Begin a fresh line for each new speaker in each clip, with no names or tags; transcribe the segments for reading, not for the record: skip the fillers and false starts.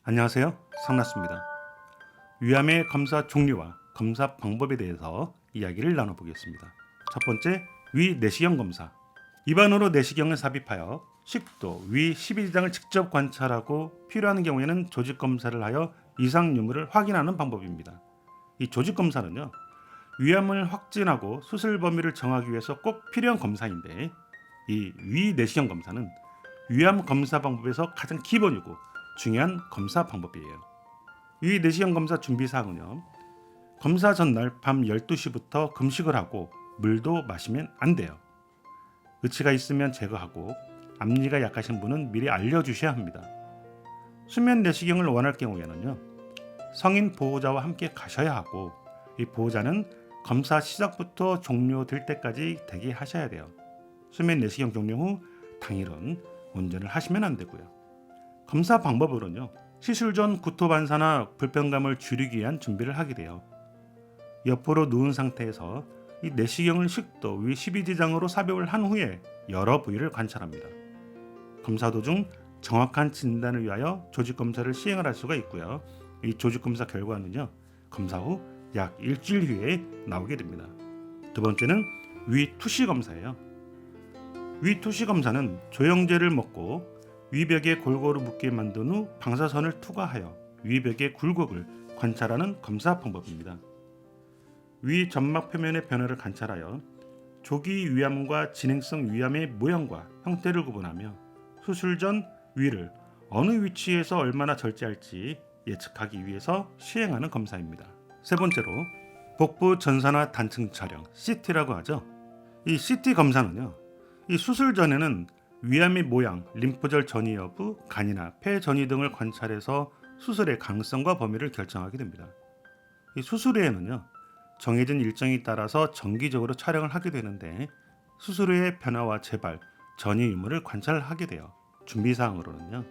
안녕하세요. 상나스입니다. 위암의 검사 종류와 검사 방법에 대해서 이야기를 나눠보겠습니다. 첫 번째, 위 내시경 검사. 입안으로 내시경을 삽입하여 식도, 위 12지장을 직접 관찰하고 필요한 경우에는 조직 검사를 하여 이상 유무를 확인하는 방법입니다. 이 조직 검사는요, 위암을 확진하고 수술 범위를 정하기 위해서 꼭 필요한 검사인데, 이 위 내시경 검사는 위암 검사 방법에서 가장 기본이고 중요한 검사 방법이에요. 위 내시경 검사 준비 사항은요, 검사 전날 밤 12시부터 금식을 하고 물도 마시면 안 돼요. 의치가 있으면 제거하고 앞니가 약하신 분은 미리 알려주셔야 합니다. 수면 내시경을 원할 경우에는요, 성인 보호자와 함께 가셔야 하고, 이 보호자는 검사 시작부터 종료될 때까지 대기하셔야 돼요. 수면 내시경 종료 후 당일은 운전을 하시면 안 되고요. 검사 방법으로는요, 시술 전 구토 반사나 불편감을 줄이기 위한 준비를 하게 돼요. 옆으로 누운 상태에서 이 내시경을 식도 위 12지장으로 삽입을 한 후에 여러 부위를 관찰합니다. 검사 도중 정확한 진단을 위하여 조직 검사를 시행을 할 수가 있고요. 이 조직 검사 결과는요, 검사 후 약 일주일 후에 나오게 됩니다. 두 번째는 위 투시 검사예요. 위 투시 검사는 조영제를 먹고 위벽에 골고루 묻게 만든 후 방사선을 투과하여 위벽의 굴곡을 관찰하는 검사 방법입니다. 위 점막 표면의 변화를 관찰하여 조기 위암과 진행성 위암의 모양과 형태를 구분하며 수술 전 위를 어느 위치에서 얼마나 절제할지 예측하기 위해서 시행하는 검사입니다. 세 번째로 복부 전산화 단층 촬영 CT라고 하죠. 이 CT 검사는요, 이 수술 전에는 위암의 모양, 림프절 전이 여부, 간이나 폐 전이 등을 관찰해서 수술의 강성과 범위를 결정하게 됩니다. 이 수술 후에는요, 정해진 일정에 따라서 정기적으로 촬영을 하게 되는데, 수술 후의 변화와 재발, 전이 유무를 관찰하게 돼요. 준비사항으로는요,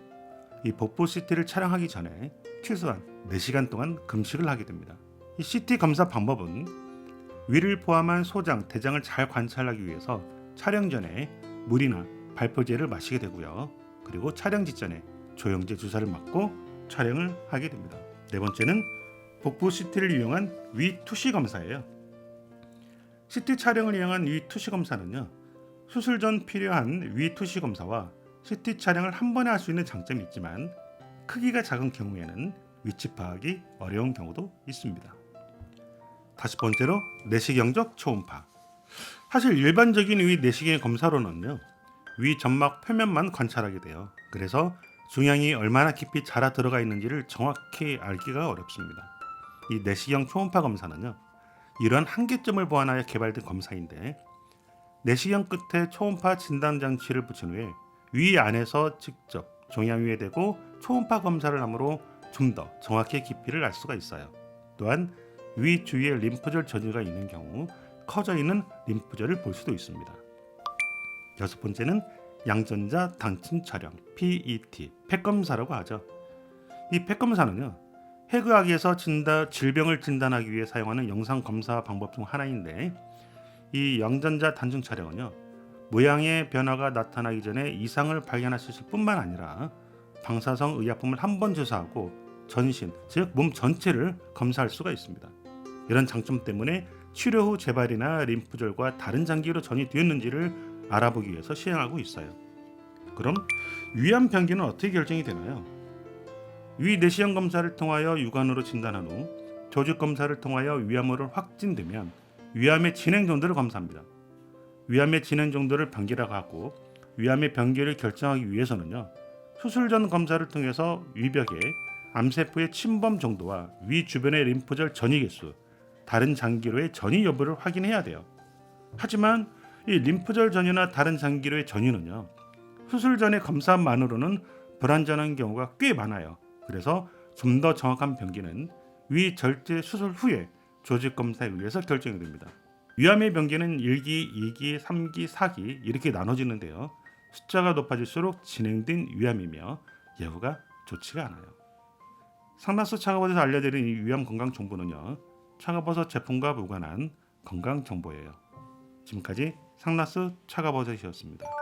이 복부 CT를 촬영하기 전에 최소한 4시간 동안 금식을 하게 됩니다. 이 CT 검사 방법은 위를 포함한 소장, 대장을 잘 관찰하기 위해서 촬영 전에 물이나 발포제를 마시게 되고요. 그리고 촬영 직전에 조영제 주사를 맞고 촬영을 하게 됩니다. 네 번째는 복부 CT를 이용한 위 투시 검사예요. CT 촬영을 이용한 위 투시 검사는요, 수술 전 필요한 위 투시 검사와 CT 촬영을 한 번에 할 수 있는 장점이 있지만 크기가 작은 경우에는 위치 파악이 어려운 경우도 있습니다. 다섯 번째로 내시경적 초음파. 사실 일반적인 위 내시경 검사로는요, 위 점막 표면만 관찰하게 돼요. 그래서 중량이 얼마나 깊이 자라 들어가 있는지를 정확히 알기가 어렵습니다. 이 내시경 초음파 검사는요, 이러한 한계점을 보완하여 개발된 검사인데, 내시경 끝에 초음파 진단 장치를 붙인 후에 위 안에서 직접 종양 위에 대고 초음파 검사를 함으로 좀 더 정확히 깊이를 알 수가 있어요. 또한 위 주위에 림프절 전이가 있는 경우 커져 있는 림프절을 볼 수도 있습니다. 여섯 번째는 양전자 단층 촬영 PET 폐검사라고 하죠. 이 폐검사는요, 해부학에서 질병을 진단하기 위해 사용하는 영상 검사 방법 중 하나인데, 이 양전자 단층 촬영은요, 모양의 변화가 나타나기 전에 이상을 발견할 수 있을 뿐만 아니라 방사성 의약품을 한 번 주사하고 전신, 즉 몸 전체를 검사할 수가 있습니다. 이런 장점 때문에 치료 후 재발이나 림프절과 다른 장기로 전이 되었는지를 알아보기 위해서 시행하고 있어요. 그럼 위암 병기는 어떻게 결정이 되나요? 위 내시경 검사를 통하여 육안으로 진단한 후 조직 검사를 통하여 위암으로 확진되면 위암의 진행 정도를 검사합니다. 위암의 진행 정도를 병기라고 하고, 위암의 병기를 결정하기 위해서는요, 수술 전 검사를 통해서 위벽에 암세포의 침범 정도와 위 주변의 림프절 전이 개수, 다른 장기로의 전이 여부를 확인해야 돼요. 하지만 이 림프절 전이나 다른 장기로의 전이는요, 수술 전의 검사만으로는 불완전한 경우가 꽤 많아요. 그래서 좀 더 정확한 병기는 위 절제 수술 후에 조직 검사에 의해서 결정이 됩니다. 위암의 병기는 1기, 2기, 3기, 4기 이렇게 나눠지는데요, 숫자가 높아질수록 진행된 위암이며 예후가 좋지가 않아요. 상나스 차가버섯에서 알려드린 이 위암 건강 정보는요, 차가버섯 제품과 무관한 건강 정보예요. 지금까지 상나스 차가버섯이었습니다.